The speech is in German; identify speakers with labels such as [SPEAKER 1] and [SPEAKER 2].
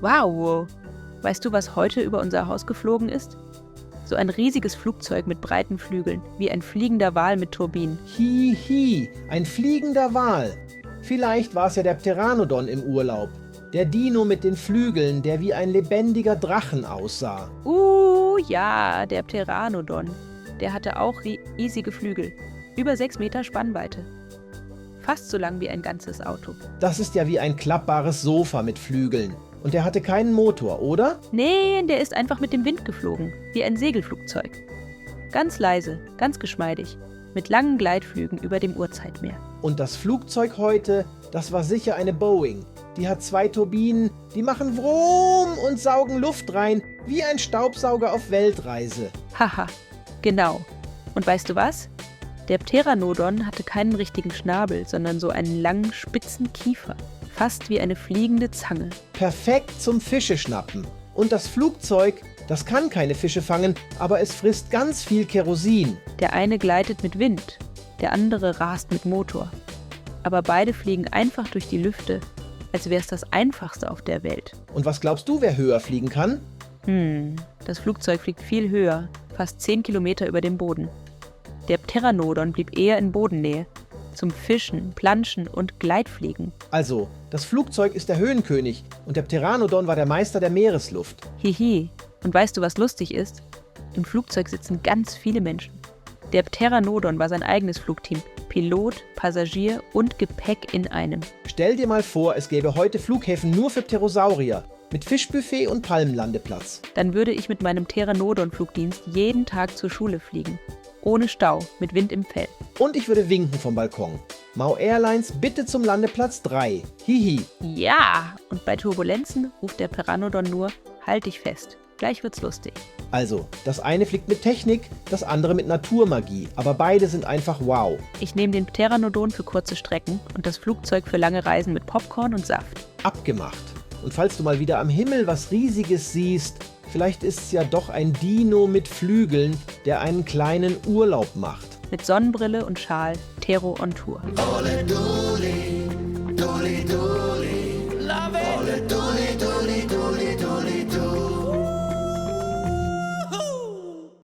[SPEAKER 1] Wow! Weißt du, was heute über unser Haus geflogen ist? So ein riesiges Flugzeug mit breiten Flügeln, wie ein fliegender Wal mit Turbinen.
[SPEAKER 2] Hihi, ein fliegender Wal. Vielleicht war es ja der Pteranodon im Urlaub. Der Dino mit den Flügeln, der wie ein lebendiger Drachen aussah.
[SPEAKER 1] Ja, der Pteranodon. Der hatte auch riesige Flügel. Über 6 Meter Spannweite. Fast so lang wie ein ganzes Auto.
[SPEAKER 2] Das ist ja wie ein klappbares Sofa mit Flügeln. Und der hatte keinen Motor, oder?
[SPEAKER 1] Nee, der ist einfach mit dem Wind geflogen, wie ein Segelflugzeug. Ganz leise, ganz geschmeidig, mit langen Gleitflügen über dem Urzeitmeer.
[SPEAKER 2] Und das Flugzeug heute, das war sicher eine Boeing. Die hat 2 Turbinen, die machen Vroom und saugen Luft rein, wie ein Staubsauger auf Weltreise.
[SPEAKER 1] Haha, genau. Und weißt du was? Der Pteranodon hatte keinen richtigen Schnabel, sondern so einen langen, spitzen Kiefer. Fast wie eine fliegende Zange.
[SPEAKER 2] Perfekt zum Fische schnappen. Und das Flugzeug, das kann keine Fische fangen, aber es frisst ganz viel Kerosin.
[SPEAKER 1] Der eine gleitet mit Wind, der andere rast mit Motor. Aber beide fliegen einfach durch die Lüfte, als wäre es das Einfachste auf der Welt.
[SPEAKER 2] Und was glaubst du, wer höher fliegen kann?
[SPEAKER 1] Das Flugzeug fliegt viel höher, fast 10 Kilometer über dem Boden. Der Pteranodon blieb eher in Bodennähe, zum Fischen, Planschen und Gleitfliegen.
[SPEAKER 2] Also, das Flugzeug ist der Höhenkönig und der Pteranodon war der Meister der Meeresluft.
[SPEAKER 1] Hihi. Und weißt du, was lustig ist? Im Flugzeug sitzen ganz viele Menschen. Der Pteranodon war sein eigenes Flugteam. Pilot, Passagier und Gepäck in einem.
[SPEAKER 2] Stell dir mal vor, es gäbe heute Flughäfen nur für Pterosaurier, mit Fischbuffet und Palmenlandeplatz.
[SPEAKER 1] Dann würde ich mit meinem Pteranodon-Flugdienst jeden Tag zur Schule fliegen. Ohne Stau, mit Wind im Fell.
[SPEAKER 2] Und ich würde winken vom Balkon. Mau Airlines bitte zum Landeplatz 3. Hihi.
[SPEAKER 1] Ja! Und bei Turbulenzen ruft der Pteranodon nur, halt dich fest. Gleich wird's lustig.
[SPEAKER 2] Also, das eine fliegt mit Technik, das andere mit Naturmagie, aber beide sind einfach wow.
[SPEAKER 1] Ich nehme den Pteranodon für kurze Strecken und das Flugzeug für lange Reisen mit Popcorn und Saft.
[SPEAKER 2] Abgemacht. Und falls du mal wieder am Himmel was Riesiges siehst, vielleicht ist es ja doch ein Dino mit Flügeln, der einen kleinen Urlaub macht.
[SPEAKER 1] Mit Sonnenbrille und Schal, Tero on Tour.
[SPEAKER 3] Ole Doli, Doli, Doli.